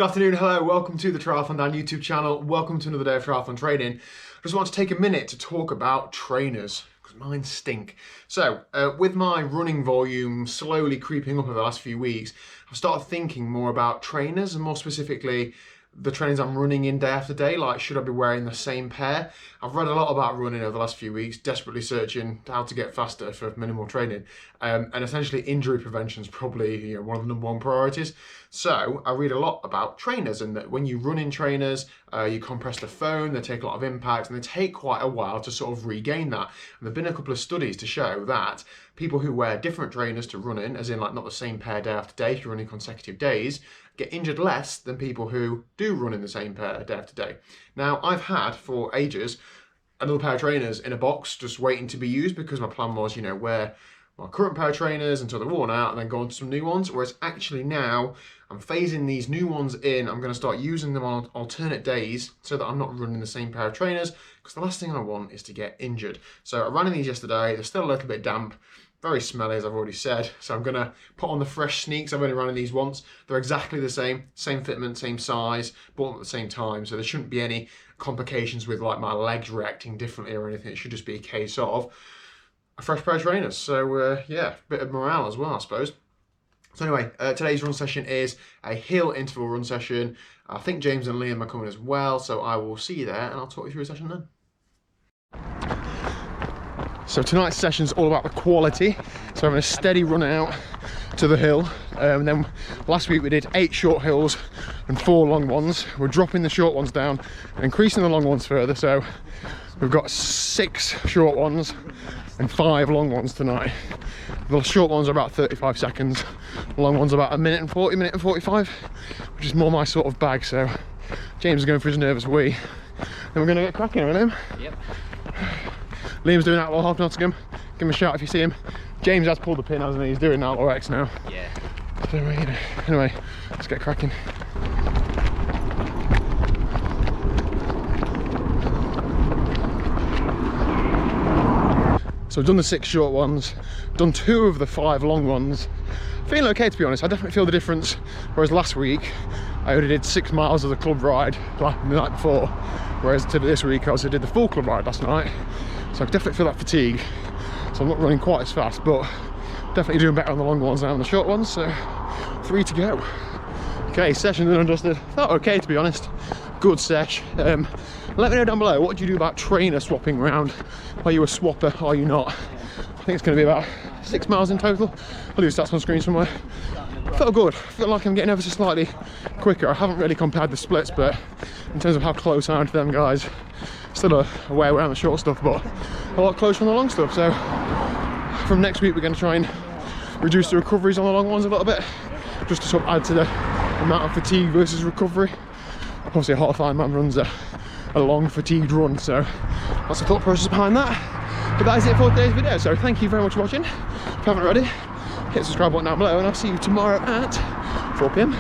Good afternoon, hello, welcome to the TriathlonDan YouTube channel. Welcome to another day of triathlon training. I just want to take a minute to talk about trainers, because mine stink. So, with my running volume slowly creeping up over the last few weeks, I've started thinking more about trainers, and more specifically, the trainers I'm running in day after day. Like, should I be wearing the same pair? I've read a lot about running over the last few weeks, desperately searching how to get faster for minimal training. And essentially injury prevention is probably one of the #1 priorities. So I read a lot about trainers, and that when you run in trainers, you compress the foam, they take a lot of impact, and they take quite a while to sort of regain that. And there've been a couple of studies to show that people who wear different trainers to run in, as in like not the same pair day after day, if you're running consecutive days, get injured less than people who do run in the same pair day after day. Now, I've had for ages another pair of trainers in a box just waiting to be used, because my plan was, wear my current pair of trainers until they're worn out and then go on to some new ones. Whereas actually now I'm phasing these new ones in. I'm going to start using them on alternate days so that I'm not running the same pair of trainers, because the last thing I want is to get injured. So I ran in these yesterday. They're still a little bit damp, very smelly, as I've already said. So I'm going to put on the fresh sneaks. I've only run in these once. They're exactly the same fitment, same size, bought them at the same time. So there shouldn't be any complications with like my legs reacting differently or anything. It should just be a case of a fresh pair of trainers. So yeah, bit of morale as well, I suppose. So anyway, today's run session is a hill interval run session. I think James and Liam are coming as well, so I will see you there and I'll talk you through a session then. So tonight's session is all about the quality. So having a steady run out to the hill. And then last week we did 8 short hills and 4 long ones. We're dropping the short ones down and increasing the long ones further. So we've got 6 short ones and 5 long ones tonight. The short ones are about 35 seconds. The long ones are about a minute and 45, which is more my sort of bag. So James is going for his nervous wee. Then we're going to get cracking on him. Yep. Liam's doing Outlaw half Nottingham. Give him a shout if you see him. James has pulled the pin, hasn't he? He's doing Outlaw X now. Yeah. So anyway, let's get cracking. So I've done the 6 short ones, done 2 of the 5 long ones. Feeling okay, to be honest. I definitely feel the difference. Whereas last week, I only did 6 miles of the club ride the night before. Whereas this week, I also did the full club ride last night. So I definitely feel that fatigue. So I'm not running quite as fast, but definitely doing better on the long ones than on the short ones. So 3 to go. Okay, session done and dusted. Felt okay, to be honest. Good sesh. Let me know down below, what do you do about trainer swapping around? Are you a swapper? Are you not? I think it's going to be about 6 miles in total. I'll leave the stats on screen somewhere. Felt good. Feel like I'm getting ever so slightly quicker. I haven't really compared the splits, but in terms of how close I am to them guys, still a way around the short stuff, but a lot closer on the long stuff. So from next week, we're going to try and reduce the recoveries on the long ones a little bit, just to sort of add to the amount of fatigue versus recovery. Obviously, a half Ironman runs a long fatigued run, so that's the thought process behind that. But that is it for today's video. So thank you very much for watching. If you haven't already, hit the subscribe button down below, and I'll see you tomorrow at 4 PM.